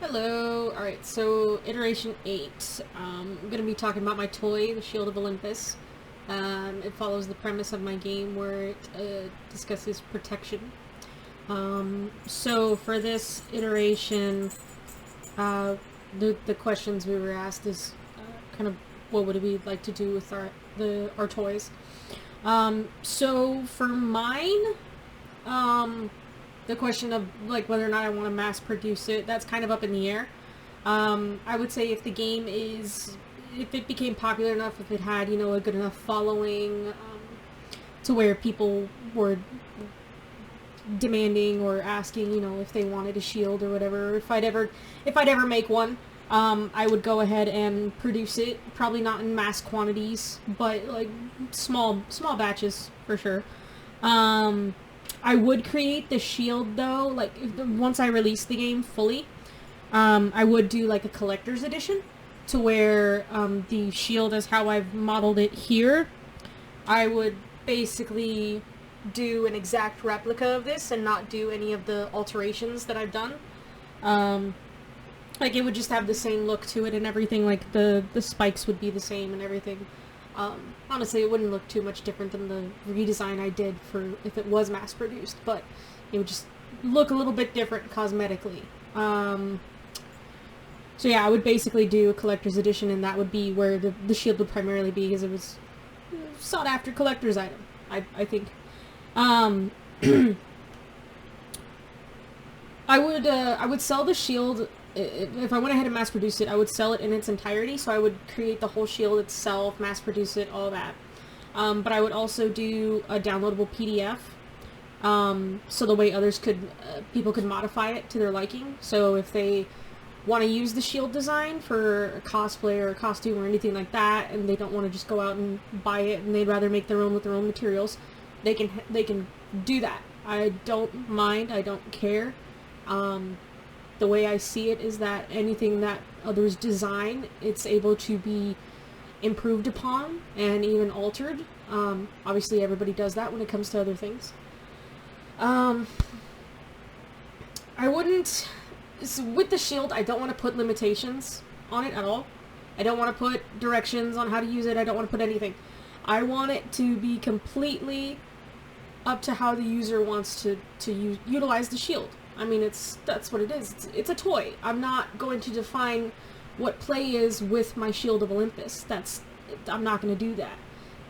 Hello. Alright, so iteration 8. I'm going to be talking about my toy, the Shield of Olympus. It follows the premise of my game where it discusses protection. So for this iteration, the questions we were asked is kind of what would we like to do with our toys. So for mine, the question of like whether or not I want to mass produce it, that's kind of up in the air. I would say if it became popular enough, if it had, a good enough following, to where people were demanding or asking, if they wanted a shield or whatever, if I'd ever make one, I would go ahead and produce it. Probably not in mass quantities, but like small batches for sure. I would create the shield though, like once I release the game fully. I would do like a collector's edition to where the shield is how I've modeled it here. I would basically do an exact replica of this and not do any of the alterations that I've done. Like it would just have the same look to it and everything, like the spikes would be the same and everything. Honestly, it wouldn't look too much different than the redesign I did for if it was mass produced, but it would just look a little bit different cosmetically. So yeah, I would basically do a collector's edition, and that would be where the shield would primarily be, because it was a sought after collector's item, I think. I would sell the shield. If I went ahead and mass produced it, I would sell it in its entirety, so I would create the whole shield itself, mass produce it, all that. But I would also do a downloadable PDF, so the way people could modify it to their liking. So if they want to use the shield design for a cosplay or a costume or anything like that, and they don't want to just go out and buy it, and they'd rather make their own with their own materials, they can do that. I don't mind, I don't care. The way I see it is that anything that others design, it's able to be improved upon and even altered. Obviously everybody does that when it comes to other things. I wouldn't... So with the shield, I don't want to put limitations on it at all. I don't want to put directions on how to use it. I don't want to put anything. I want it to be completely up to how the user wants to utilize the shield. I mean, that's what it is. It's a toy. I'm not going to define what play is with my Shield of Olympus. I'm not going to do that.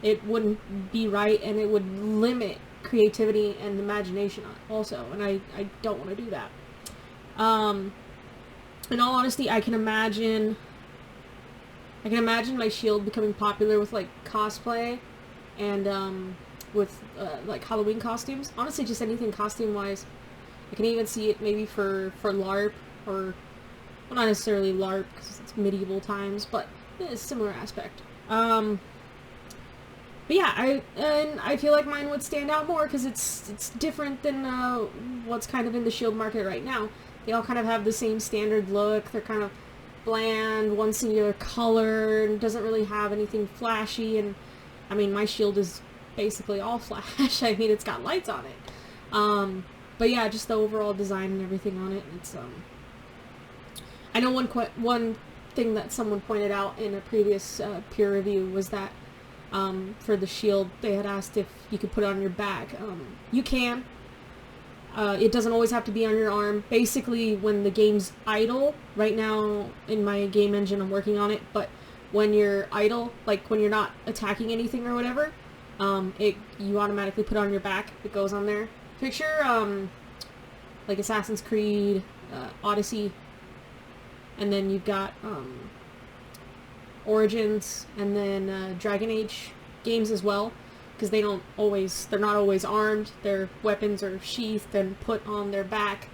It wouldn't be right, and it would limit creativity and imagination also, and I don't want to do that. In all honesty, I can imagine my shield becoming popular with like cosplay and with like Halloween costumes. Honestly, just anything costume wise. I can even see it maybe for LARP, or, well, not necessarily LARP because it's medieval times, but it's a similar aspect. But yeah, I feel like mine would stand out more because it's different than what's kind of in the shield market right now. They all kind of have the same standard look. They're kind of bland, one singular color, and doesn't really have anything flashy. And I mean, my shield is basically all flash. I mean, it's got lights on it. But yeah, just the overall design and everything on it. It's I know one thing that someone pointed out in a previous peer review was that for the shield, they had asked if you could put it on your back. You can. It doesn't always have to be on your arm. Basically, when the game's idle, right now in my game engine I'm working on it, but when you're idle, like when you're not attacking anything or whatever, you automatically put it on your back. It goes on there. Picture like Assassin's Creed, Odyssey, and then you've got Origins, and then Dragon Age games as well, because they're not always armed. Their weapons are sheathed and put on their back.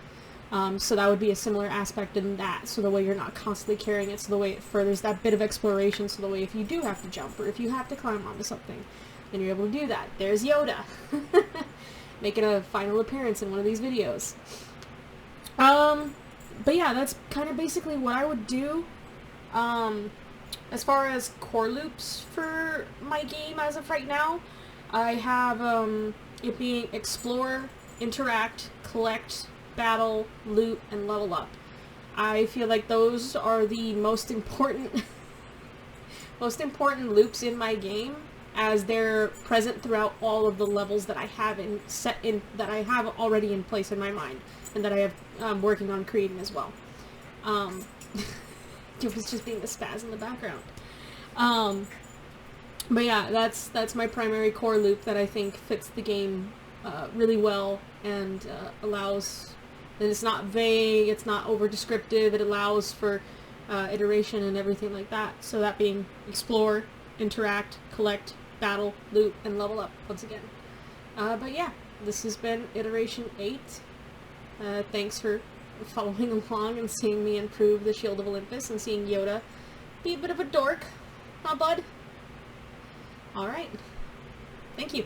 So that would be a similar aspect in that, so the way you're not constantly carrying it, so the way it furthers that bit of exploration, so the way if you do have to jump, or if you have to climb onto something, then you're able to do that. There's Yoda. Making a final appearance in one of these videos. But yeah, that's kind of basically what I would do. As far as core loops for my game as of right now, I have it being explore, interact, collect, battle, loot, and level up. I feel like those are the most important loops in my game, as they're present throughout all of the levels that I have that I have already in place in my mind, and that I have working on creating as well. It was just being a spaz in the background. But yeah, that's my primary core loop that I think fits the game really well, and allows. And it's not vague, it's not over descriptive, it allows for iteration and everything like that. So that being explore, interact, collect, battle, loot, and level up once again. But yeah, this has been iteration 8. Thanks for following along and seeing me improve the Shield of Olympus and seeing Yoda be a bit of a dork. Huh, bud? Alright. Thank you.